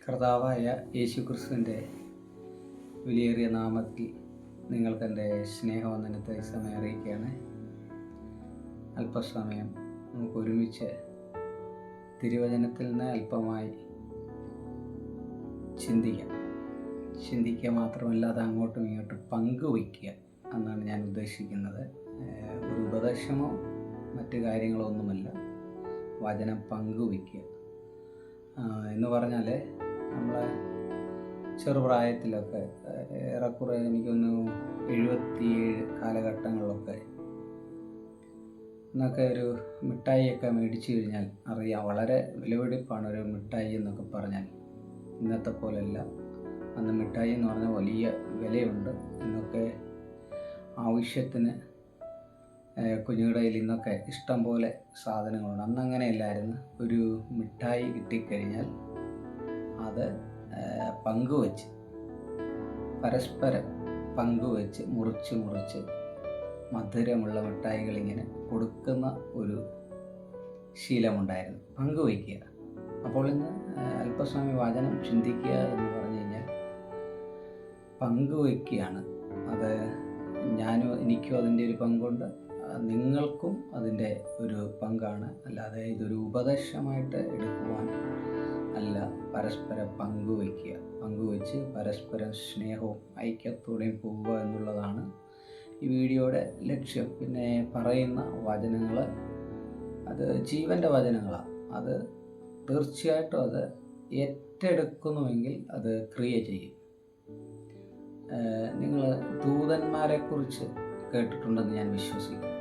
കർത്താവായ യേശുക്രിസ്തുവിൻ്റെ വിലയേറിയ നാമത്തിൽ നിങ്ങൾക്കെൻ്റെ സ്നേഹവന്ദനത്തെ സമയം അറിയിക്കുകയാണ്. അല്പസമയം നമുക്ക് ഒരുമിച്ച് തിരുവചനത്തിൽ നിന്ന് അല്പമായി ചിന്തിക്കുക മാത്രമല്ല, അത് അങ്ങോട്ടും ഇങ്ങോട്ടും പങ്കുവയ്ക്കുക എന്നാണ് ഞാൻ ഉദ്ദേശിക്കുന്നത്. ഒരു ഉപദേശമോ മറ്റു കാര്യങ്ങളോ ഒന്നുമല്ല, വചനം പങ്കുവയ്ക്കുക എന്ന് പറഞ്ഞാൽ നമ്മളെ ചെറുപ്രായത്തിലൊക്കെ ഏറെക്കുറെ എനിക്കൊന്ന് 77 കാലഘട്ടങ്ങളിലൊക്കെ എന്നൊക്കെ ഒരു മിഠായിയൊക്കെ മേടിച്ചു കഴിഞ്ഞാൽ അറിയാം, വളരെ വിലപിടിപ്പാണ് ഒരു മിഠായി എന്നൊക്കെ പറഞ്ഞാൽ. ഇന്നത്തെ പോലെയല്ല, അന്ന് മിഠായി എന്ന് പറഞ്ഞാൽ വലിയ വിലയുണ്ട് എന്നൊക്കെ. ആവശ്യത്തിന് കുഞ്ഞുങ്ങളുടെ കയ്യിൽ ഇന്നൊക്കെ ഇഷ്ടം പോലെ സാധനങ്ങളുണ്ട്. അന്നങ്ങനെയല്ലായിരുന്നു. ഒരു മിഠായി കിട്ടിക്കഴിഞ്ഞാൽ അത് പരസ്പരം പങ്കുവെച്ച് മുറിച്ച് മധുരമുള്ള മിഠായികൾ ഇങ്ങനെ കൊടുക്കുന്ന ഒരു ശീലമുണ്ടായിരുന്നു, പങ്കുവയ്ക്കുക. അപ്പോൾ ഇന്ന് അല്പസമയം വചനം ചിന്തിക്കുക എന്ന് പറഞ്ഞു കഴിഞ്ഞാൽ പങ്കുവയ്ക്കുകയാണ്. അത് എനിക്കും അതിൻ്റെ ഒരു പങ്കുണ്ട്, നിങ്ങൾക്കും അതിൻ്റെ ഒരു പങ്കാണ്. അല്ലാതെ ഇതൊരു ഉപദേശമായിട്ട് എടുക്കുവാൻ അല്ല, പരസ്പരം പങ്കുവെച്ച് പരസ്പരം സ്നേഹവും ഐക്യത്തോടെയും പോവുക എന്നുള്ളതാണ് ഈ വീഡിയോയുടെ ലക്ഷ്യം. പിന്നെ പറയുന്ന വചനങ്ങൾ അത് ജീവൻ്റെ വചനങ്ങളാണ്. അത് തീർച്ചയായിട്ടും അത് ഏറ്റെടുക്കുന്നുവെങ്കിൽ അത് ക്രിയ ചെയ്യും. നിങ്ങൾ ദൂതന്മാരെക്കുറിച്ച് കേട്ടിട്ടുണ്ടെന്ന് ഞാൻ വിശ്വസിക്കുന്നു.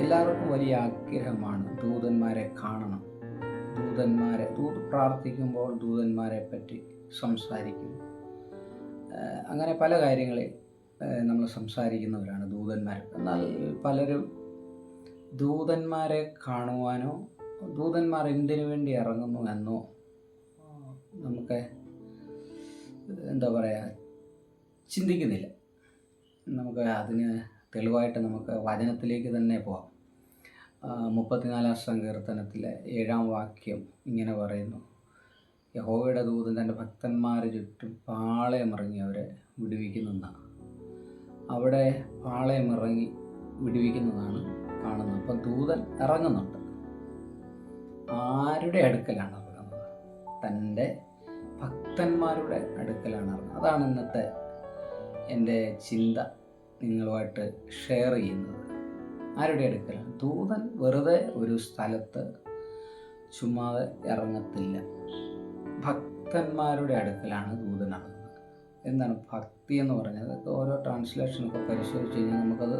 എല്ലാവർക്കും വലിയ ആഗ്രഹമാണ് ദൂതന്മാരെ കാണണം. പ്രാർത്ഥിക്കുമ്പോൾ ദൂതന്മാരെ പറ്റി സംസാരിക്കും. അങ്ങനെ പല കാര്യങ്ങളിൽ നമ്മൾ സംസാരിക്കുന്നവരാണ് ദൂതന്മാർ. എന്നാൽ പലരും ദൂതന്മാരെ കാണുവാനോ ദൂതന്മാർ എന്തിനു വേണ്ടി ഇറങ്ങുന്നു എന്നോ നമുക്ക് ചിന്തിക്കുന്നില്ല. നമുക്ക് അതിന് തെളിവായിട്ട് നമുക്ക് വചനത്തിലേക്ക് തന്നെ പോകാം. 34 സങ്കീർത്തനത്തിലെ 7 വാക്യം ഇങ്ങനെ പറയുന്നു: യഹോവയുടെ ദൂതൻ തൻ്റെ ഭക്തന്മാരെ ചുറ്റും പാളയമിറങ്ങി അവരെ വിടുവിക്കുന്നതാണ്. അവിടെ പാളയമിറങ്ങി വിടുവിക്കുന്നതാണ് കാണുന്നത്. അപ്പം ദൂതൻ ഇറങ്ങുന്നുണ്ട്. ആരുടെ അടുക്കലാണ് ഇറങ്ങുന്നത്? തൻ്റെ ഭക്തന്മാരുടെ അടുക്കലാണ് ഇറങ്ങുന്നത്. അതാണ് ഇന്നത്തെ എൻ്റെ ചിന്ത നിങ്ങളുമായിട്ട് ഷെയർ ചെയ്യുന്നത്. ആരുടെ അടുക്കലാണ്? ദൂതൻ വെറുതെ ഒരു സ്ഥലത്ത് ചുമ്മാതെ ഇറങ്ങത്തില്ല. ഭക്തന്മാരുടെ അടുക്കലാണ് ദൂതൻ ഇറങ്ങുന്നത്. എന്താണ് ഭക്തി എന്ന് പറഞ്ഞത്? അതൊക്കെ ഓരോ ട്രാൻസ്ലേഷനൊക്കെ പരിശോധിച്ച് കഴിഞ്ഞാൽ നമുക്കത്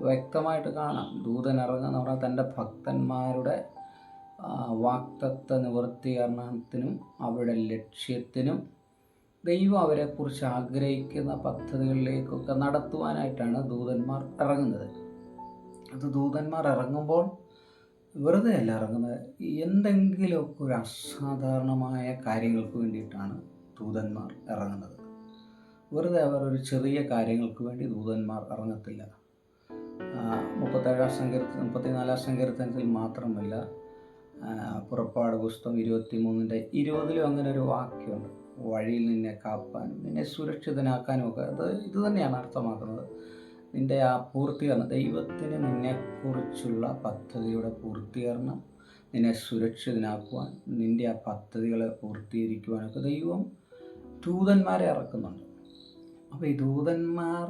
വ്യക്തമായിട്ട് കാണാം. ദൂതൻ ഇറങ്ങുക എന്ന് പറഞ്ഞാൽ തൻ്റെ ഭക്തന്മാരുടെ വാഗ്ദത്ത നിവൃത്തീകരണത്തിനും അവരുടെ ലക്ഷ്യത്തിനും ദൈവം അവരെക്കുറിച്ച് ആഗ്രഹിക്കുന്ന പദ്ധതികളിലേക്കൊക്കെ നടത്തുവാനായിട്ടാണ് ദൂതന്മാർ ഇറങ്ങുന്നത്. അത് ദൂതന്മാർ ഇറങ്ങുമ്പോൾ വെറുതെ അല്ല ഇറങ്ങുന്നത്, എന്തെങ്കിലുമൊക്കെ ഒരു അസാധാരണമായ കാര്യങ്ങൾക്ക് വേണ്ടിയിട്ടാണ് ദൂതന്മാർ ഇറങ്ങുന്നത്. വെറുതെ അവർ ഒരു ചെറിയ കാര്യങ്ങൾക്ക് വേണ്ടി ദൂതന്മാർ ഇറങ്ങത്തില്ല. 34 സങ്കീർത്തനത്തിൽ മാത്രമല്ല, പുറപ്പാട് പുസ്തകം 23:20 അങ്ങനെ ഒരു വാക്യമുണ്ട്: വഴിയിൽ നിന്നെ കാപ്പാനും നിന്നെ സുരക്ഷിതനാക്കാനും ഒക്കെ. ഇത് തന്നെയാണ് അർത്ഥമാക്കുന്നത്. നിൻ്റെ ആ പൂർത്തീകരണം, ദൈവത്തിന് നിന്നെക്കുറിച്ചുള്ള പദ്ധതിയുടെ പൂർത്തീകരണം, നിന്നെ സുരക്ഷിതനാക്കുവാൻ, നിൻ്റെ ആ പദ്ധതികളെ പൂർത്തീകരിക്കുവാനൊക്കെ ദൈവം ദൂതന്മാരെ ഇറക്കുന്നുണ്ട്. അപ്പോൾ ഈ ദൂതന്മാർ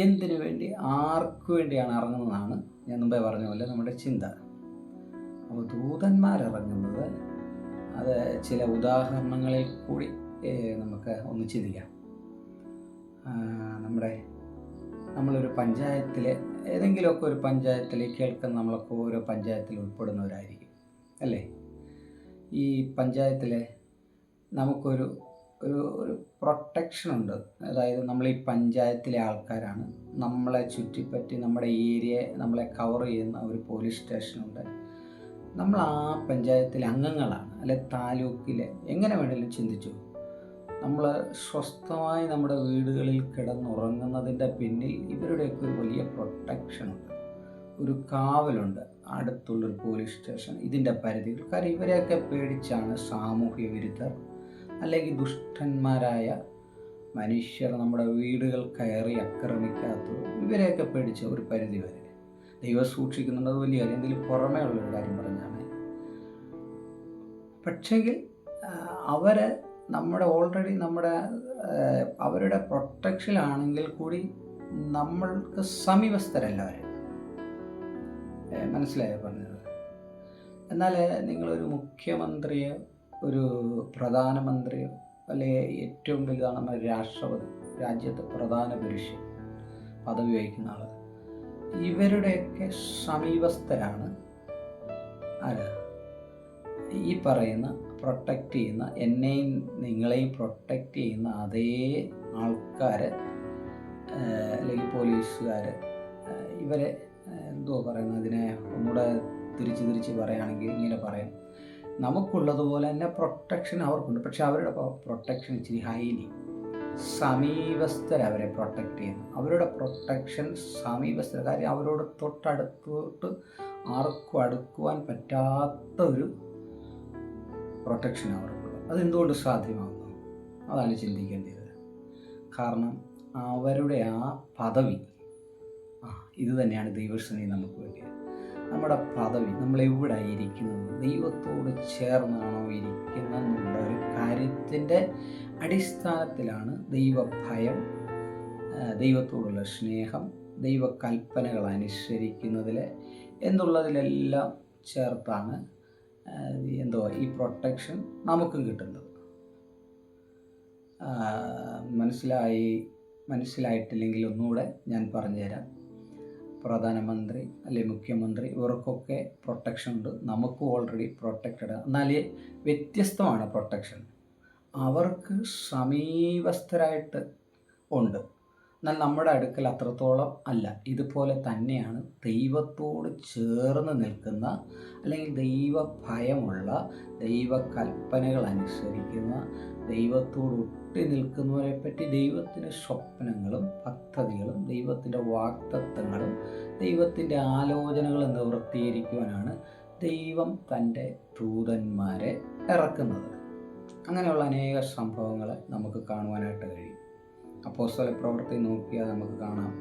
എന്തിനു വേണ്ടി, ആർക്കു വേണ്ടിയാണ് ഇറങ്ങുന്നതാണ് ഞാൻ മുമ്പേ പറഞ്ഞ പോലെ നമ്മുടെ ചിന്ത. അപ്പോൾ ദൂതന്മാരിറങ്ങുന്നത് അത് ചില ഉദാഹരണങ്ങളിൽ കൂടി നമുക്ക് ഒന്ന് ചിന്തിക്കാം. നമ്മളൊരു പഞ്ചായത്തിലെ ഏതെങ്കിലുമൊക്കെ ഒരു പഞ്ചായത്തിൽ കേൾക്കുന്ന നമ്മളൊക്കെ ഓരോ പഞ്ചായത്തിൽ ഉൾപ്പെടുന്നവരായിരിക്കും, അല്ലേ? ഈ പഞ്ചായത്തിലെ നമുക്കൊരു ഒരു പ്രൊട്ടക്ഷനുണ്ട്. അതായത് നമ്മൾ ഈ പഞ്ചായത്തിലെ ആൾക്കാരാണ്. നമ്മളെ ചുറ്റിപ്പറ്റി നമ്മുടെ ഏരിയയെ നമ്മളെ കവർ ചെയ്യുന്ന ഒരു പോലീസ് സ്റ്റേഷനുണ്ട്. നമ്മൾ ആ പഞ്ചായത്തിലെ അംഗങ്ങളാണ്, അല്ലെ താലൂക്കിലെ, എങ്ങനെ വേണമെങ്കിലും ചിന്തിച്ചു. നമ്മൾ സ്വസ്ഥമായി നമ്മുടെ വീടുകളിൽ കിടന്നുറങ്ങുന്നതിൻ്റെ പിന്നിൽ ഇവരുടെയൊക്കെ ഒരു വലിയ പ്രൊട്ടക്ഷനുണ്ട്, ഒരു കാവലുണ്ട്. അടുത്തുള്ളൊരു പോലീസ് സ്റ്റേഷൻ, ഇതിൻ്റെ പരിധികൾ. കാര്യം ഇവരെയൊക്കെ പേടിച്ചാണ് സാമൂഹ്യ വിരുദ്ധർ അല്ലെങ്കിൽ ദുഷ്ടന്മാരായ മനുഷ്യർ നമ്മുടെ വീടുകൾ കയറി ആക്രമിക്കാത്തത്. ഇവരെയൊക്കെ പേടിച്ച ഒരു പരിധി വരെ ദൈവം സൂക്ഷിക്കുന്നുണ്ട്. അത് വലിയ കാര്യം. എന്തെങ്കിലും പുറമേ ഉള്ളൊരു കാര്യം പറഞ്ഞാണ്. പക്ഷെങ്കിൽ അവരെ നമ്മുടെ ഓൾറെഡി അവരുടെ പ്രൊട്ടക്ഷനിലാണെങ്കിൽ കൂടി നമ്മൾക്ക് സമീപസ്ഥരല്ല അവർ. മനസ്സിലായോ പറഞ്ഞത്? എന്നാൽ നിങ്ങളൊരു മുഖ്യമന്ത്രിയോ ഒരു പ്രധാനമന്ത്രിയോ അല്ലെങ്കിൽ ഏറ്റവും വലുതാണ് നമ്മുടെ രാഷ്ട്രപതി, രാജ്യത്തെ പ്രധാന പുരുഷൻ, പദവി വഹിക്കുന്ന ആൾ, ഇവരുടെയൊക്കെ സമീപസ്ഥരാണ് ആര്? ഈ പറയുന്ന പ്രൊട്ടക്റ്റ് ചെയ്യുന്ന, എന്നെയും നിങ്ങളെയും പ്രൊട്ടക്റ്റ് ചെയ്യുന്ന അതേ ആൾക്കാർ അല്ലെങ്കിൽ പോലീസുകാർ. ഇവരെ എന്തുവാ പറയുന്നത്, അതിനെ ഒന്നുകൂടെ തിരിച്ച് പറയുകയാണെങ്കിൽ ഇങ്ങനെ പറയാം, നമുക്കുള്ളതുപോലെ തന്നെ പ്രൊട്ടക്ഷൻ അവർക്കുണ്ട്. പക്ഷെ അവരുടെ പ്രൊട്ടക്ഷൻ ഇച്ചിരി ഹൈലി സമീപസ്ഥർ അവരെ പ്രൊട്ടക്റ്റ് ചെയ്യുന്നു. അവരുടെ പ്രൊട്ടക്ഷൻ സമീപസ്ഥർ. കാര്യം അവരോട് തൊട്ടടുത്തോട്ട് ആർക്കും അടുക്കുവാൻ പറ്റാത്ത ഒരു പ്രൊട്ടക്ഷൻ അവർക്കുള്ളത്. അതെന്തുകൊണ്ട് സാധ്യമാകുന്നു? അതാണ് ചിന്തിക്കേണ്ടത്. കാരണം അവരുടെ ആ പദവി, ഇത് തന്നെയാണ് ദൈവസേന നമുക്ക് വേണ്ടിയത്. നമ്മുടെ പദവി, നമ്മളെവിടെ ഇരിക്കുന്നത്, ദൈവത്തോട് ചേർന്നാണോ ഇരിക്കുന്നെന്നുള്ള ഒരു കാര്യത്തിൻ്റെ അടിസ്ഥാനത്തിലാണ് ദൈവഭയം, ദൈവത്തോടുള്ള സ്നേഹം, ദൈവകൽപ്പനകൾ അനുസരിക്കുന്നതിൽ എന്നുള്ളതിലെല്ലാം ചേർത്താണ് ഈ പ്രൊട്ടക്ഷൻ നമുക്കും കിട്ടുന്നത്. മനസ്സിലായിട്ടില്ലെങ്കിൽ ഒന്നുകൂടെ ഞാൻ പറഞ്ഞുതരാം. പ്രധാനമന്ത്രി അല്ലെങ്കിൽ മുഖ്യമന്ത്രി ഇവർക്കൊക്കെ പ്രൊട്ടക്ഷൻ ഉണ്ട്, നമുക്കും ഓൾറെഡി പ്രൊട്ടക്റ്റഡ്. എന്നാൽ വ്യത്യസ്തമാണ് പ്രൊട്ടക്ഷൻ. അവർക്ക് സമീപസ്ഥരായിട്ട് ഉണ്ട്, എന്നാൽ നമ്മുടെ അടുക്കൽ അത്രത്തോളം അല്ല. ഇതുപോലെ തന്നെയാണ് ദൈവത്തോട് ചേർന്ന് നിൽക്കുന്ന അല്ലെങ്കിൽ ദൈവഭയമുള്ള, ദൈവകൽപ്പനകൾ അനുസരിക്കുന്ന, ദൈവത്തോട് ഒട്ടി നിൽക്കുന്നവരെ പറ്റി ദൈവത്തിൻ്റെ സ്വപ്നങ്ങളും പദ്ധതികളും ദൈവത്തിൻ്റെ വാഗ്ദത്തങ്ങളും ദൈവത്തിൻ്റെ ആലോചനകളും നിവൃത്തീകരിക്കുവാനാണ് ദൈവം തൻ്റെ ദൂതന്മാരെ ഇറക്കുന്നത്. അങ്ങനെയുള്ള അനേക സംഭവങ്ങൾ നമുക്ക് കാണുവാനായിട്ട് കഴിയും. അപ്പോസ്തല പ്രവൃത്തി നോക്കിയാൽ നമുക്ക് കാണാം.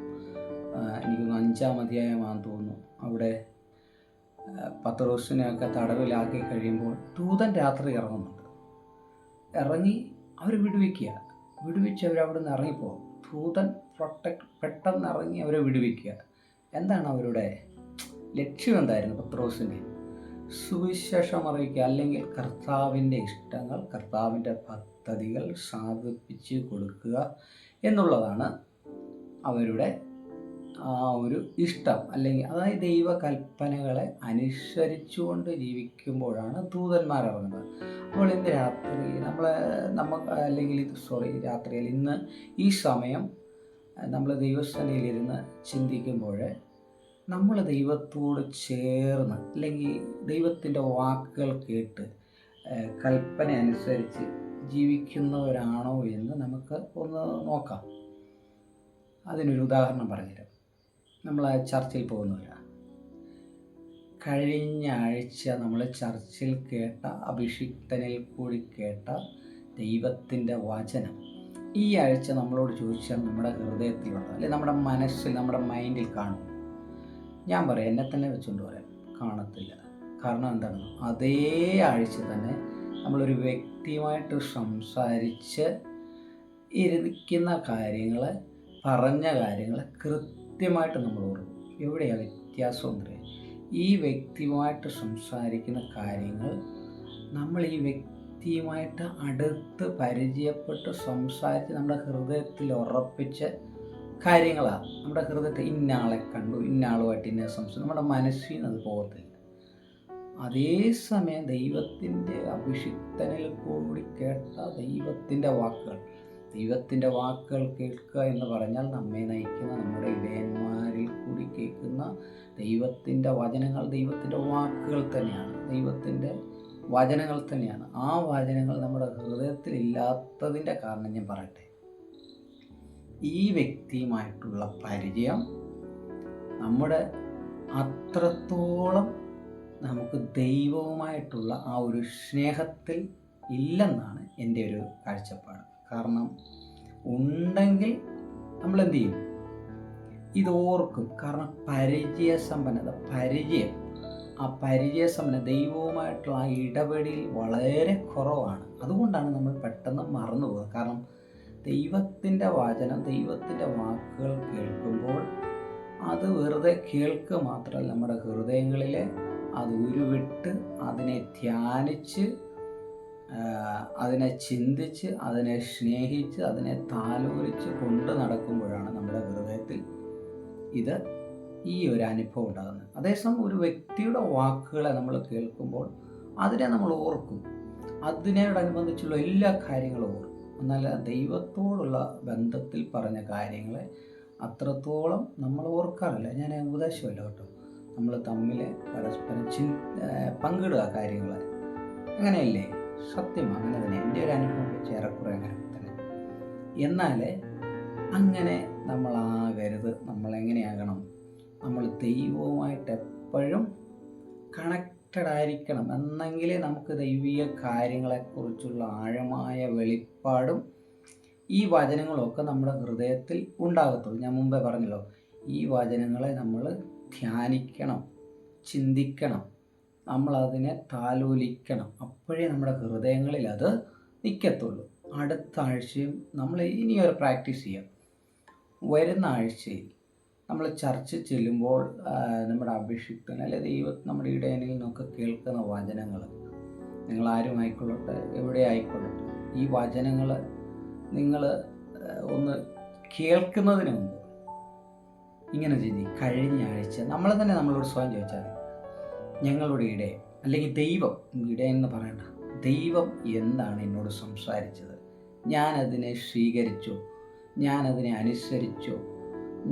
എനിക്കൊന്ന് 5-ാം അധ്യായമാണെന്ന് തോന്നുന്നു. അവിടെ പത്രോസിനെയൊക്കെ തടവിലാക്കി കഴിയുമ്പോൾ ദൂതൻ രാത്രി ഇറങ്ങുന്നുണ്ട്. ഇറങ്ങി അവർ വിടുവിച്ച് അവരവിടെ നിന്ന് ഇറങ്ങിപ്പോകും. ദൂതൻ പെട്ടെന്ന് ഇറങ്ങി അവരെ വിടുവിക്കുക. എന്താണ് അവരുടെ ലക്ഷ്യം? എന്തായിരുന്നു പത്രോസിൻ്റെ? സുവിശേഷം അറിയിക്കുക, അല്ലെങ്കിൽ കർത്താവിൻ്റെ ഇഷ്ടങ്ങൾ, കർത്താവിൻ്റെ പദ്ധതികൾ സാധിപ്പിച്ച് കൊടുക്കുക എന്നുള്ളതാണ് അവരുടെ ആ ഒരു ഇഷ്ടം. അല്ലെങ്കിൽ അതായത് ദൈവകൽപ്പനകളെ അനുസരിച്ചുകൊണ്ട് ജീവിക്കുമ്പോഴാണ് ദൂതന്മാർ ഇറങ്ങുന്നത്. അപ്പോൾ ഇന്ന് രാത്രി രാത്രിയിൽ ഇന്ന് ഈ സമയം നമ്മൾ ദൈവസേനയിലിരുന്ന് ചിന്തിക്കുമ്പോൾ നമ്മൾ ദൈവത്തോട് ചേർന്ന് അല്ലെങ്കിൽ ദൈവത്തിൻ്റെ വാക്കുകൾ കേട്ട് കൽപ്പന അനുസരിച്ച് ജീവിക്കുന്നവരാണോ എന്ന് നമുക്ക് ഒന്ന് നോക്കാം. അതിനൊരു ഉദാഹരണം പറഞ്ഞുതരാം. നമ്മൾ ചർച്ചിൽ പോകുന്നവരാണ്. കഴിഞ്ഞ ആഴ്ച നമ്മൾ ചർച്ചിൽ കേട്ട, അഭിഷിക്തനിൽ കൂടി കേട്ട ദൈവത്തിൻ്റെ വചനം ഈ ആഴ്ച നമ്മളോട് ചോദിച്ചാൽ നമ്മുടെ ഹൃദയത്തിലുണ്ടോ, അല്ലെങ്കിൽ നമ്മുടെ മനസ്സിൽ, നമ്മുടെ മൈൻഡിൽ കാണും? ഞാൻ പറയാം, എന്നെ തന്നെ വെച്ചുകൊണ്ട് പറയാം, കാണത്തില്ല. കാരണം എന്താണ്? അതേ ആഴ്ച തന്നെ നമ്മളൊരു വ്യക്തിയുമായിട്ട് സംസാരിച്ച് ഇരിക്കുന്ന കാര്യങ്ങൾ, പറഞ്ഞ കാര്യങ്ങൾ കൃത്യമായിട്ട് നമ്മൾ ഓർക്കും. എവിടെയാണ് വ്യത്യാസം എന്ന് പറയാം? ഈ വ്യക്തിയുമായിട്ട് സംസാരിക്കുന്ന കാര്യങ്ങൾ നമ്മൾ ഈ വ്യക്തിയുമായിട്ട് അടുത്ത് പരിചയപ്പെട്ട് സംസാരിച്ച് നമ്മുടെ ഹൃദയത്തിൽ ഉറപ്പിച്ച കാര്യങ്ങളാണ്. നമ്മുടെ ഹൃദയത്തിൽ ഇന്നയാളെ കണ്ടു, ഇന്നയാളുമായിട്ട് ഇന്ന സംസാരം, നമ്മുടെ മനസ്സിൽ നിന്ന് അത് പോകത്തില്ല. അതേസമയം ദൈവത്തിൻ്റെ അഭിഷിക്തനിൽ കൂടി കേട്ട ദൈവത്തിൻ്റെ വാക്കുകൾ കേൾക്കുക എന്ന് പറഞ്ഞാൽ നമ്മെ നയിക്കുന്ന നമ്മുടെ ഇടയന്മാരിൽ കൂടി കേൾക്കുന്ന ദൈവത്തിൻ്റെ വചനങ്ങൾ, ദൈവത്തിൻ്റെ വാക്കുകൾ തന്നെയാണ്, ദൈവത്തിൻ്റെ വചനങ്ങൾ തന്നെയാണ്. ആ വചനങ്ങൾ നമ്മുടെ ഹൃദയത്തിൽ ഇല്ലാത്തതിൻ്റെ കാരണം ഞാൻ പറയട്ടെ. ഈ വ്യക്തിയുമായിട്ടുള്ള പരിചയം നമ്മുടെ അത്രത്തോളം നമുക്ക് ദൈവവുമായിട്ടുള്ള ആ ഒരു സ്നേഹത്തിൽ ഇല്ലെന്നാണ് എൻ്റെ ഒരു കാഴ്ചപ്പാട്. കാരണം ഉണ്ടെങ്കിൽ നമ്മൾ എന്ത് ചെയ്യും? ഇതോർക്കും. കാരണം പരിചയം, ആ പരിചയസമ്പന്ന ദൈവവുമായിട്ടുള്ള ആ ഇടപെടൽ വളരെ കുറവാണ്. അതുകൊണ്ടാണ് നമ്മൾ പെട്ടെന്ന് മറന്നു പോകുന്നത്. കാരണം ദൈവത്തിൻ്റെ വചനം, ദൈവത്തിൻ്റെ വാക്കുകൾ കേൾക്കുമ്പോൾ അത് വെറുതെ കേൾക്കുക മാത്രമല്ല, നമ്മുടെ ഹൃദയങ്ങളിലെ അത് ഉരുവിട്ട് അതിനെ ധ്യാനിച്ച്, അതിനെ ചിന്തിച്ച്, അതിനെ സ്നേഹിച്ച്, അതിനെ താലോലിച്ച് കൊണ്ട് നടക്കുമ്പോഴാണ് നമ്മുടെ ഹൃദയത്തിൽ ഈ ഒരു അനുഭവം ഉണ്ടാകുന്നത്. അതേസമയം ഒരു വ്യക്തിയുടെ വാക്കുകളെ നമ്മൾ കേൾക്കുമ്പോൾ അതിനെ നമ്മൾ ഓർക്കും, അതിനോടനുബന്ധിച്ചുള്ള എല്ലാ കാര്യങ്ങളും ഓർക്കും. എന്നാൽ ദൈവത്തോടുള്ള ബന്ധത്തിൽ പറഞ്ഞ കാര്യങ്ങളെ അത്രത്തോളം നമ്മൾ ഓർക്കാറില്ല. ഞാൻ ഉപദേശമല്ല കേട്ടോ, നമ്മൾ തമ്മിൽ പരസ്പരം പങ്കിടുക കാര്യങ്ങൾ. അങ്ങനെയല്ലേ? സത്യം അങ്ങനെ തന്നെ. എൻ്റെ ഒരു അനുഭവം വെച്ച് ഏറെക്കുറെ അങ്ങനെ തന്നെ. എന്നാൽ അങ്ങനെ നമ്മളാകരുത്. നമ്മളെങ്ങനെയാകണം? നമ്മൾ ദൈവവുമായിട്ട് എപ്പോഴും കണക്റ്റഡ് ആയിരിക്കണം. എന്നെങ്കിലേ നമുക്ക് ദൈവീയ കാര്യങ്ങളെക്കുറിച്ചുള്ള ആഴമായ വെളിപ്പാടും ഈ വചനങ്ങളൊക്കെ നമ്മുടെ ഹൃദയത്തിൽ ഉണ്ടാകത്തുള്ളൂ. ഞാൻ മുമ്പേ പറഞ്ഞല്ലോ, ഈ വചനങ്ങളെ നമ്മൾ ധ്യാനിക്കണം, ചിന്തിക്കണം, നമ്മളതിനെ താലോലിക്കണം. അപ്പോഴേ നമ്മുടെ ഹൃദയങ്ങളിൽ അത് നിൽക്കത്തുള്ളൂ. അടുത്ത ആഴ്ചയും നമ്മൾ ഇനിയൊരു പ്രാക്ടീസ് ചെയ്യാം. വരുന്ന ആഴ്ചയിൽ നമ്മൾ ചർച്ച ചെല്ലുമ്പോൾ നമ്മുടെ അഭിഷിക്തൻ അല്ലെ നമ്മുടെ ഇടയനിൽ നിന്നൊക്കെ കേൾക്കുന്ന വചനങ്ങൾ, നിങ്ങളാരും ആയിക്കൊള്ളട്ടെ, എവിടെ ആയിക്കൊള്ളട്ടെ, ഈ വചനങ്ങൾ നിങ്ങൾ ഒന്ന് കേൾക്കുന്നതിന് മുമ്പ് ഇങ്ങനെ ചെയ്യും. കഴിഞ്ഞ ആഴ്ച നമ്മൾ തന്നെ നമ്മളോട് സ്വയം ചോദിച്ചാൽ, ഞങ്ങളുടെ ഇടയൻ അല്ലെങ്കിൽ ദൈവം, ഇടയൻ എന്ന് പറയണ്ട, ദൈവം എന്താണ് എന്നോട് സംസാരിച്ചത്? ഞാനതിനെ സ്വീകരിച്ചോ? ഞാനതിനെ അനുസരിച്ചോ?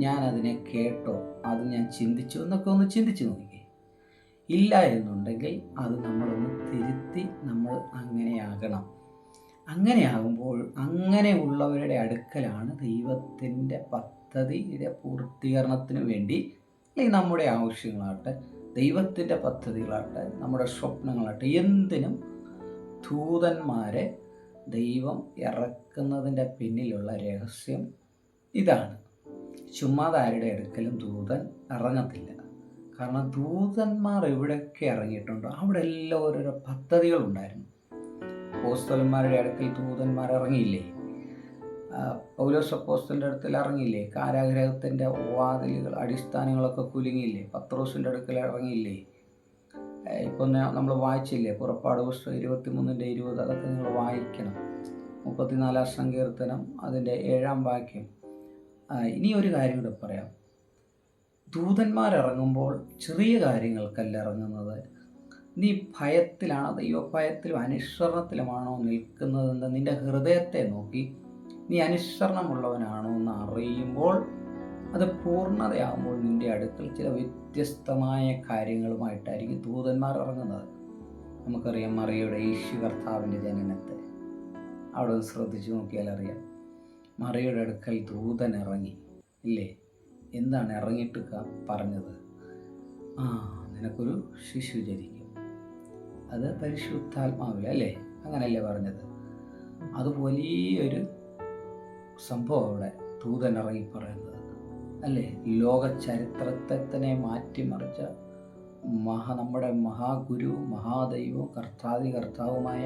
ഞാനതിനെ കേട്ടോ? അത് ഞാൻ ചിന്തിച്ചോ എന്നൊക്കെ ഒന്ന് ചിന്തിച്ച് നോക്കിക്കേ. ഇല്ല എന്നുണ്ടെങ്കിൽ അത് നമ്മളൊന്ന് തിരുത്തി നമ്മൾ അങ്ങനെയാകണം. അങ്ങനെയാകുമ്പോൾ അങ്ങനെയുള്ളവരുടെ അടുക്കലാണ് ദൈവത്തിൻ്റെ പദ്ധതിയുടെ പൂർത്തീകരണത്തിന് വേണ്ടി, അല്ലെങ്കിൽ നമ്മുടെ ആവശ്യങ്ങളാകട്ടെ, ദൈവത്തിൻ്റെ പദ്ധതികളാകട്ടെ, നമ്മുടെ സ്വപ്നങ്ങളാകട്ടെ, എന്തിനും ദൂതന്മാരെ ദൈവം ഇറക്കുന്നതിൻ്റെ പിന്നിലുള്ള രഹസ്യം ഇതാണ്. ചുമ്മാതെ ആരുടെ അടുക്കലും ദൂതൻ ഇറങ്ങത്തില്ല. കാരണം ദൂതന്മാർ എവിടെയൊക്കെ ഇറങ്ങിയിട്ടുണ്ടോ അവിടെ എല്ലാം ഓരോരോ പദ്ധതികളുണ്ടായിരുന്നു. അപ്പോസ്തലന്മാരുടെ അടുക്കൽ ദൂതന്മാർ ഇറങ്ങിയില്ലേ? പൗലോസ് അപ്പോസ്തലൻ്റെ അടുക്കൽ ഇറങ്ങിയില്ലേ? കാരാഗൃഹത്തിൻ്റെ വാതിലുകൾ, അടിസ്ഥാനങ്ങളൊക്കെ കുലുങ്ങിയില്ലേ? പത്രോസിൻ്റെ അടുക്കൽ ഇറങ്ങിയില്ലേ? ഇപ്പം നമ്മൾ വായിച്ചില്ലേ പുറപ്പാട് പുസ്തകം 23:20? അതൊക്കെ നിങ്ങൾ വായിക്കണം. 34 സങ്കീർത്തനം അതിൻ്റെ 7 വാക്യം. ഇനി ഒരു കാര്യം കൂടെ പറയാം. ദൂതന്മാരിറങ്ങുമ്പോൾ ചെറിയ കാര്യങ്ങൾക്കല്ല ഇറങ്ങുന്നത്. നീ ഭയത്തിലാണോ, ദൈവഭയത്തിലും അനുസരണത്തിലുമാണോ നിൽക്കുന്നതെന്ന് നിൻ്റെ ഹൃദയത്തെ നോക്കി നീ അനുസരണമുള്ളവനാണോ എന്ന് അറിയുമ്പോൾ, അത് പൂർണ്ണതയാകുമ്പോൾ നിൻ്റെ അടുക്കൽ ചില വ്യത്യസ്തമായ കാര്യങ്ങളുമായിട്ടായിരിക്കും ദൂതന്മാർ ഇറങ്ങുന്നത്. നമുക്കറിയാം മറിയയുടെ യേശു കർത്താവിൻ്റെ ജനനത്തെ. അവിടെ ഒന്ന് ശ്രദ്ധിച്ചു നോക്കിയാൽ അറിയാം. മറിയയുടെ അടുക്കൽ ദൂതൻ ഇറങ്ങി ഇല്ലേ? എന്താണ് ഇറങ്ങിയിട്ട് പറഞ്ഞത്? നിനക്കൊരു ശിശു ജനിക്കും, അത് പരിശുദ്ധാത്മാവിൽ അല്ലേ? അങ്ങനെയല്ലേ പറഞ്ഞത്? അത് വലിയൊരു സംഭവം അവിടെ ദൂതൻ ഇറങ്ങി പറയുന്നത് അല്ലേ? ലോക ചരിത്രത്തെ തന്നെ മാറ്റിമറിച്ച നമ്മുടെ മഹാഗുരു, മഹാദൈവവും കർത്താവുമായ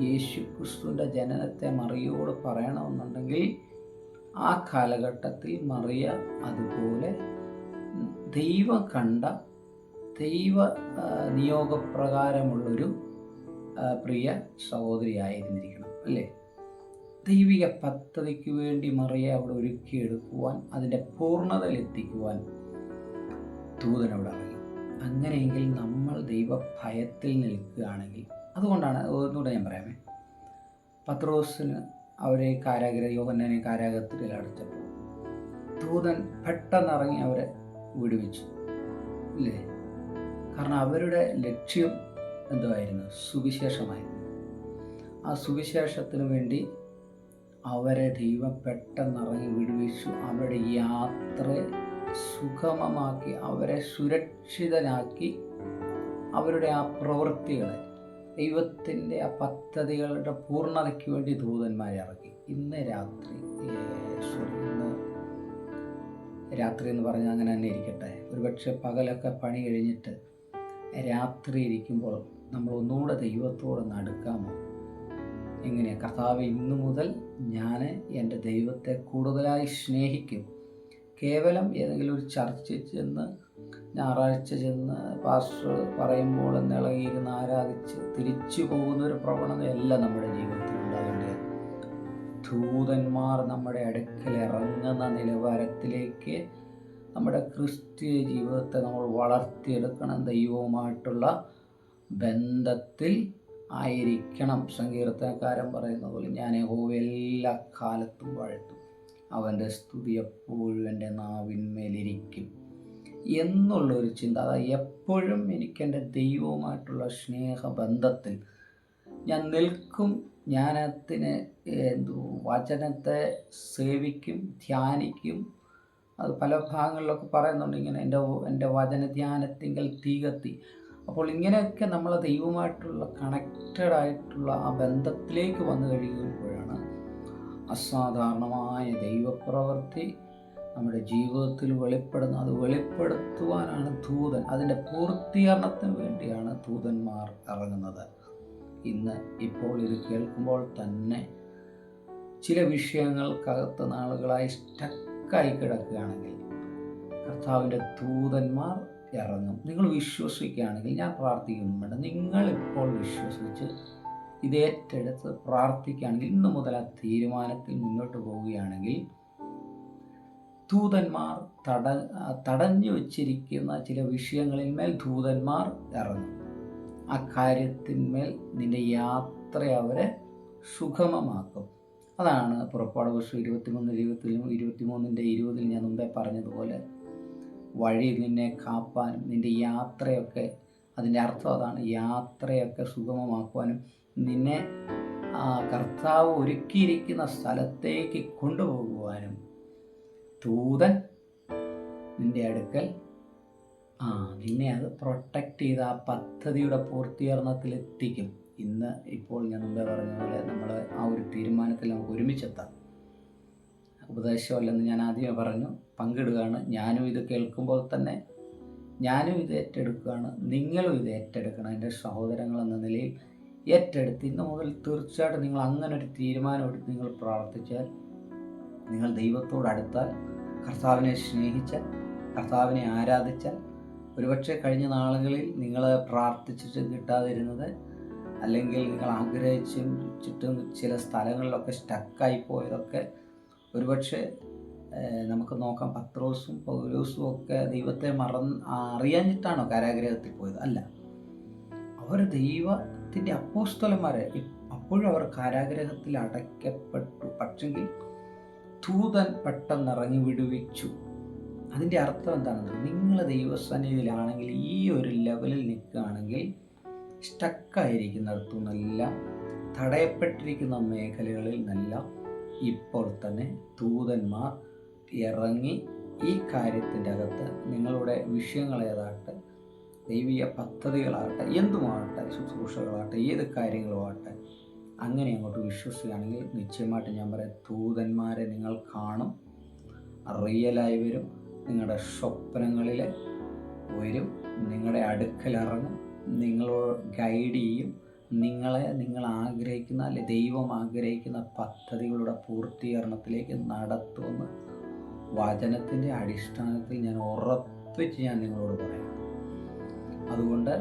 യേശു ക്രിസ്തുവിൻ്റെ ജനനത്തെ മറിയോട് പറയണമെന്നുണ്ടെങ്കിൽ ആ കാലഘട്ടത്തിൽ മറിയ അതുപോലെ ദൈവം കണ്ട ദൈവ നിയോഗപ്രകാരമുള്ളൊരു പ്രിയ സഹോദരിയായിരുന്നിരിക്കണം അല്ലേ? ദൈവിക പദ്ധതിക്ക് വേണ്ടി മറിയെ അവിടെ ഒരുക്കിയെടുക്കുവാൻ, അതിൻ്റെ പൂർണ്ണതയിലെത്തിക്കുവാൻ ദൂതനവിടെ ഇറങ്ങി. അങ്ങനെയെങ്കിൽ നമ്മൾ ദൈവഭയത്തിൽ നിൽക്കുകയാണെങ്കിൽ, അതുകൊണ്ടാണ് ഒന്നുകൂടെ ഞാൻ പറയാമേ, പത്രോസിന് അവരെ യോഹന്നാനെ കാരാഗൃഹത്തിൽ അടച്ചപ്പോൾ ദൂതൻ പെട്ടെന്ന് ഇറങ്ങി അവരെ വിടുവിച്ചു ഇല്ലേ? കാരണം അവരുടെ ലക്ഷ്യം എന്തുമായിരുന്നു? സുവിശേഷമായിരുന്നു. ആ സുവിശേഷത്തിന് വേണ്ടി അവരെ ദൈവം പെട്ടെന്നിറങ്ങി വിടുവിച്ചു. അവരുടെ യാത്ര സുഗമമാക്കി, അവരെ സുരക്ഷിതനാക്കി അവരുടെ ആ പ്രവൃത്തികളെ, ദൈവത്തിൻ്റെ ആ പദ്ധതികളുടെ പൂർണ്ണതയ്ക്ക് വേണ്ടി ദൂതന്മാരെ ഇറക്കി. ഇന്ന് രാത്രി എന്ന് പറഞ്ഞാൽ അങ്ങനെ തന്നെ ഇരിക്കട്ടെ. ഒരുപക്ഷെ പകലൊക്കെ പണി കഴിഞ്ഞിട്ട് രാത്രി ഇരിക്കുമ്പോൾ നമ്മൾ ഒന്നുകൂടെ ദൈവത്തോട് അടുക്കാമോ? എങ്ങനെയാണ്? കർത്താവ്, ഇന്നു മുതൽ ഞാൻ എൻ്റെ ദൈവത്തെ കൂടുതലായി സ്നേഹിക്കും. കേവലം ഏതെങ്കിലും ഒരു ചർച്ചിൽ ചെന്ന് ഞായറാഴ്ച ചെന്ന് പാസ്റ്റർ പറയുമ്പോൾ ഇളകിയിരുന്ന് ആരാധിച്ച് തിരിച്ചു പോകുന്ന ഒരു പ്രവണതയല്ല നമ്മുടെ ജീവിതത്തിൽ ഉണ്ടാകേണ്ടത്. ദൂതന്മാർ നമ്മുടെ അടുക്കൽ ഇറങ്ങുന്ന നിലവാരത്തിലേക്ക് നമ്മുടെ ക്രിസ്തീയ ജീവിതത്തെ നമ്മൾ വളർത്തിയെടുക്കണം. ദൈവവുമായിട്ടുള്ള ബന്ധത്തിൽ ആയിരിക്കണം. സങ്കീർത്തനക്കാരൻ പറയുന്ന പോലെ, ഞാൻ യഹോവയെ എല്ലാ കാലത്തും വാഴ്ത്തും, അവൻ്റെ സ്തുതി എപ്പോഴും എൻ്റെ നാവിന്മേലിരിക്കും എന്നുള്ളൊരു ചിന്ത. അതായത് എപ്പോഴും എനിക്കെൻ്റെ ദൈവവുമായിട്ടുള്ള സ്നേഹബന്ധത്തിൽ ഞാൻ നിൽക്കും. ജ്ഞാനത്തിന് വചനത്തെ സേവിക്കും, ധ്യാനിക്കും. അത് പല ഭാഗങ്ങളിലൊക്കെ പറയുന്നുണ്ട്, ഇങ്ങനെ എൻ്റെ വചന ധ്യാനത്തിങ്കൽ തീ കത്തി. അപ്പോൾ ഇങ്ങനെയൊക്കെ നമ്മൾ ദൈവമായിട്ടുള്ള കണക്റ്റഡ് ആയിട്ടുള്ള ആ ബന്ധത്തിലേക്ക് വന്നു കഴിയുമ്പോഴാണ് അസാധാരണമായ ദൈവപ്രവൃത്തി നമ്മുടെ ജീവിതത്തിൽ വെളിപ്പെടുന്നത്. അത് വെളിപ്പെടുത്തുവാനാണ് ദൂതൻ, അതിൻ്റെ പൂർത്തീകരണത്തിന് വേണ്ടിയാണ് ദൂതന്മാർ ഇറങ്ങുന്നത്. ഇപ്പോൾ ഇത് കേൾക്കുമ്പോൾ തന്നെ ചില വിഷയങ്ങൾക്കകത്ത് നാളുകളായി സ്റ്റക്കായി കിടക്കുകയാണെങ്കിൽ കർത്താവിൻ്റെ ദൂതന്മാർ ഇറങ്ങും. നിങ്ങൾ വിശ്വസിക്കുകയാണെങ്കിൽ, ഞാൻ പ്രാർത്ഥിക്കുന്നുണ്ട്, നിങ്ങളിപ്പോൾ വിശ്വസിച്ച് ഇത് ഏറ്റെടുത്ത് പ്രാർത്ഥിക്കുകയാണെങ്കിൽ, ഇന്നു മുതൽ ആ തീരുമാനത്തിൽ മുന്നോട്ട് പോവുകയാണെങ്കിൽ, ദൂതന്മാർ തടഞ്ഞു വച്ചിരിക്കുന്ന ചില വിഷയങ്ങളിൽ മേൽ ദൂതന്മാർ ഇറങ്ങും. ആ കാര്യത്തിന്മേൽ നിന്റെ യാത്ര അവരെ സുഗമമാക്കും. അതാണ് പുറപ്പാട് പുസ്തകം 23:20 ഞാൻ മുമ്പേ പറഞ്ഞതുപോലെ, വഴി നിന്നെ കാപ്പാനും നിന്റെ യാത്രയൊക്കെ, അതിൻ്റെ അർത്ഥം അതാണ്, യാത്രയൊക്കെ സുഗമമാക്കുവാനും നിന്നെ കർത്താവ് ഒരുക്കിയിരിക്കുന്ന സ്ഥലത്തേക്ക് കൊണ്ടുപോകുവാനും ദൂതൻ നിന്റെ അടുക്കൽ നിന്നെ അത് പ്രൊട്ടക്റ്റ് ചെയ്ത് ആ പദ്ധതിയുടെ പൂർത്തീകരണത്തിലെത്തിക്കും. ഇപ്പോൾ ഞാൻ മുമ്പേ പറഞ്ഞ പോലെ നമ്മൾ ആ ഒരു തീരുമാനത്തിൽ നമുക്ക് ഒരുമിച്ചെത്താം. ഉപദേശമല്ലെന്ന് ഞാൻ ആദ്യമേ പറഞ്ഞു, പങ്കിടുകയാണ്. ഞാനും ഇത് കേൾക്കുമ്പോൾ തന്നെ ഞാനും ഇത് ഏറ്റെടുക്കുകയാണ്, നിങ്ങളും ഇത് ഏറ്റെടുക്കണം. എൻ്റെ സഹോദരങ്ങൾ എന്ന നിലയിൽ ഏറ്റെടുത്ത് ഇന്ന് മുതൽ തീർച്ചയായിട്ടും നിങ്ങൾ അങ്ങനെ ഒരു തീരുമാനം എടുത്ത് നിങ്ങൾ പ്രാർത്ഥിച്ചാൽ, നിങ്ങൾ ദൈവത്തോട് അടുത്താൽ, കർത്താവിനെ സ്നേഹിച്ചാൽ, കർത്താവിനെ ആരാധിച്ചാൽ, ഒരുപക്ഷെ കഴിഞ്ഞ നാളുകളിൽ നിങ്ങൾ പ്രാർത്ഥിച്ചിട്ട് കിട്ടാതിരുന്നത്, അല്ലെങ്കിൽ നിങ്ങൾ ആഗ്രഹിച്ചിട്ടും ചില സ്ഥലങ്ങളിലൊക്കെ സ്റ്റക്കായി പോയതൊക്കെ ഒരുപക്ഷെ നമുക്ക് നോക്കാം. പത്രോസും പൗലോസും ഒക്കെ ദൈവത്തെ അറിയാഞ്ഞിട്ടാണോ കാരാഗ്രഹത്തിൽ പോയത്? അല്ല, അവർ ദൈവത്തിൻ്റെ അപ്പോസ്തലന്മാരെ. അപ്പോഴും അവർ കാരാഗ്രഹത്തിൽ അടയ്ക്കപ്പെട്ടു. പക്ഷെങ്കിൽ ദൂതൻ പെട്ടെന്ന് ഇറങ്ങി വിടുവിച്ചു. അതിൻ്റെ അർത്ഥം എന്താണെന്ന്, നിങ്ങൾ ദൈവസന്നിധിയിലാണെങ്കിൽ, ഈ ഒരു ലെവലിൽ നിൽക്കുകയാണെങ്കിൽ, സ്റ്റക്കായിരിക്കുന്നിടത്തു നിന്നല്ല, തടയപ്പെട്ടിരിക്കുന്ന മേഖലകളിൽ നിന്നല്ല, ഇപ്പോൾ തന്നെ ദൂതന്മാർ ഇറങ്ങി ഈ കാര്യത്തിൻ്റെ അകത്ത് നിങ്ങളുടെ വിഷയങ്ങളേതാകട്ടെ, ദൈവീയ പദ്ധതികളാകട്ടെ, എന്തുമാകട്ടെ, ശുശ്രൂഷകളാകട്ടെ, ഏത് കാര്യങ്ങളുമാകട്ടെ, അങ്ങനെ അങ്ങോട്ട് വിശ്വസിക്കുകയാണെങ്കിൽ നിശ്ചയമായിട്ട് ഞാൻ പറയാം, ദൂതന്മാരെ നിങ്ങൾ കാണും. റിയലായി വരും, നിങ്ങളുടെ സ്വപ്നങ്ങളിൽ വരും, നിങ്ങളുടെ അടുക്കലിറങ്ങും, നിങ്ങളോട് ഗൈഡ് ചെയ്യും, നിങ്ങൾ ആഗ്രഹിക്കുന്ന, അല്ലെ ദൈവം ആഗ്രഹിക്കുന്ന പദ്ധതികളുടെ പൂർത്തീകരണത്തിലേക്ക് നടത്തുമെന്ന് വചനത്തിൻ്റെ അടിസ്ഥാനത്തിൽ ഞാൻ ഉറപ്പിച്ച് നിങ്ങളോട് പറയാം. അതുകൊണ്ട്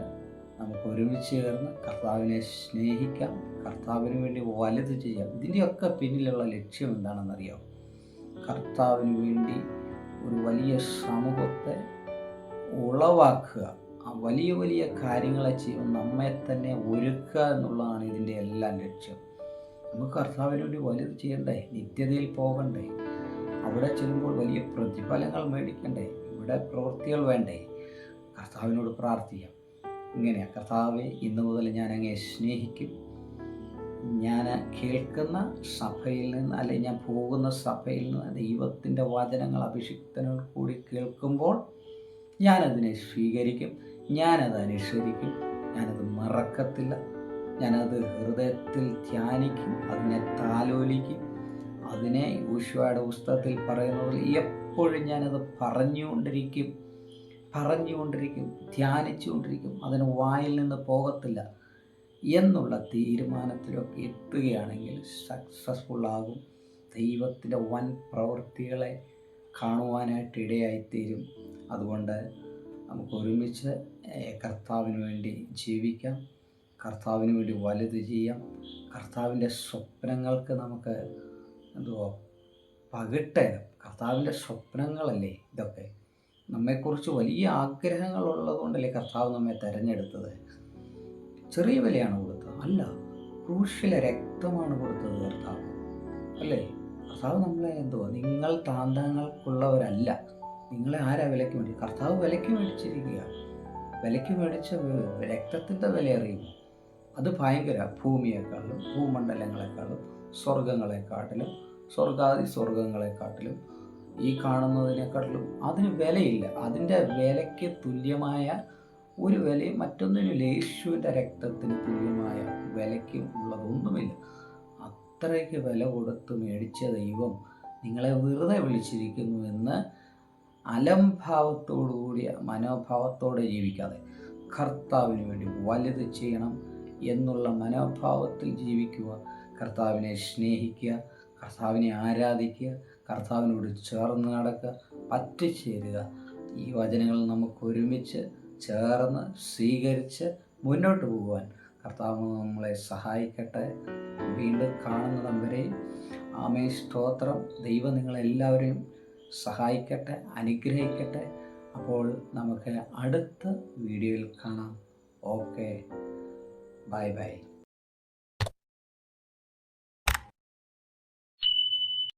നമുക്ക് ഒരുമിച്ച് ചേർന്ന് കർത്താവിനെ സ്നേഹിക്കാം, കർത്താവിന് വേണ്ടി വലുത് ചെയ്യാം. ഇതിൻ്റെയൊക്കെ പിന്നിലുള്ള ലക്ഷ്യം എന്താണെന്നറിയാം? കർത്താവിന് വേണ്ടി ഒരു വലിയ സമൂഹത്തെ ഉളവാക്കുക, ആ വലിയ വലിയ കാര്യങ്ങളെ ചെയ്യും, നമ്മെ തന്നെ ഒരുക്കുക എന്നുള്ളതാണ് ഇതിൻ്റെ എല്ലാം ലക്ഷ്യം. നമുക്ക് കർത്താവിന് വേണ്ടി വലുത് ചെയ്യണ്ടേ? നിത്യതയിൽ പോകണ്ടേ? അവിടെ ചെല്ലുമ്പോൾ വലിയ പ്രതിഫലങ്ങൾ മേടിക്കണ്ടേ? ഇവിടെ പ്രവൃത്തികൾ വേണ്ടേ? കർത്താവിനോട് പ്രാർത്ഥിക്കാം. ഇങ്ങനെയാണ്, കർത്താവെ, ഇന്നു മുതൽ ഞാൻ അങ്ങയെ സ്നേഹിക്കും. ഞാൻ കേൾക്കുന്ന സഭയിൽ നിന്ന്, അല്ലെങ്കിൽ ഞാൻ പോകുന്ന സഭയിൽ നിന്ന് ദൈവത്തിൻ്റെ വചനങ്ങൾ അഭിഷിക്തനോട് കൂടി കേൾക്കുമ്പോൾ ഞാനതിനെ സ്വീകരിക്കും. ഞാനത് അനുസരിക്കും, ഞാനത് മറക്കത്തില്ല, ഞാനത് ഹൃദയത്തിൽ ധ്യാനിക്കും, അതിനെ താലോലിക്കും. അതിനെ യോശുവയുടെ പുസ്തകത്തിൽ പറയുന്നത് എപ്പോഴും ഞാനത് പറഞ്ഞുകൊണ്ടിരിക്കും, ധ്യാനിച്ചുകൊണ്ടിരിക്കും, അതിന് വായിൽ നിന്ന് പോകത്തില്ല എന്നുള്ള തീരുമാനത്തിലൊക്കെ എത്തുകയാണെങ്കിൽ സക്സസ്ഫുള്ളാകും. ദൈവത്തിൻ്റെ വൻ പ്രവൃത്തികളെ കാണുവാനായിട്ട് ഇടയായിത്തീരും. അതുകൊണ്ട് നമുക്ക് ഒരുമിച്ച് കർത്താവിന് വേണ്ടി ജീവിക്കാം, കർത്താവിന് വേണ്ടി വലുത് ചെയ്യാം. കർത്താവിൻ്റെ സ്വപ്നങ്ങൾക്ക് നമുക്ക് പകിട്ടേനം. കർത്താവിൻ്റെ സ്വപ്നങ്ങളല്ലേ ഇതൊക്കെ. നമ്മെക്കുറിച്ച് വലിയ ആഗ്രഹങ്ങളുള്ളതുകൊണ്ടല്ലേ കർത്താവ് നമ്മെ തിരഞ്ഞെടുത്തത്. ചെറിയ വിലയാണ് കൊടുത്തത് അല്ല, ക്രൂശിലെ രക്തമാണ് കൊടുത്തത് കർത്താവ് അല്ലേ. കർത്താവ് നമ്മളെ നിങ്ങൾ താന്താങ്ങൾക്കുള്ളവരല്ല. നിങ്ങളെ ആരാ വിലയ്ക്ക് മേടി? കർത്താവ് വിലയ്ക്ക് മേടിച്ചിരിക്കുക. വിലയ്ക്ക് മേടിച്ച രക്തത്തിൻ്റെ വില അറിയുമോ? അത് ഭയങ്കര. ഭൂമിയെക്കാളും ഭൂമണ്ഡലങ്ങളെക്കാളും സ്വർഗങ്ങളെക്കാട്ടിലും സ്വർഗാദി സ്വർഗങ്ങളെക്കാട്ടിലും ഈ കാണുന്നതിനെക്കാട്ടിലും അതിന് വിലയില്ല. അതിൻ്റെ വിലയ്ക്ക് തുല്യമായ ഒരു വിലയും മറ്റൊന്നിനും യേശുവിൻ്റെ രക്തത്തിന് തുല്യമായ വിലയ്ക്കും ഉള്ളതൊന്നുമില്ല. അത്രയ്ക്ക് വില കൊടുത്ത് മേടിച്ച ദൈവം നിങ്ങളെ വെറുതെ വിളിച്ചിരിക്കുന്നു എന്ന് അലംഭാവത്തോടുകൂടിയ മനോഭാവത്തോടെ ജീവിക്കാതെ കർത്താവിന് വേണ്ടി വലുത് ചെയ്യണം എന്നുള്ള മനോഭാവത്തിൽ ജീവിക്കുക. കർത്താവിനെ സ്നേഹിക്കുക, കർത്താവിനെ ആരാധിക്കുക, കർത്താവിനോട് ചേർന്ന് നടക്കുക, പറ്റിച്ചേരുക. ഈ വചനങ്ങൾ നമുക്ക് ഒരുമിച്ച് ചേർന്ന് സ്വീകരിച്ച് മുന്നോട്ട് പോകുവാൻ കർത്താവ് നമ്മളെ സഹായിക്കട്ടെ. വീണ്ടും കാണുന്നിടം വരെയും ആമേൻ. സ്തോത്രം. ദൈവം നിങ്ങളെല്ലാവരെയും സഹായിക്കട്ടെ, അനുഗ്രഹിക്കട്ടെ. അപ്പോൾ നമുക്ക് അടുത്ത വീഡിയോയിൽ കാണാം. Okay, bye bye.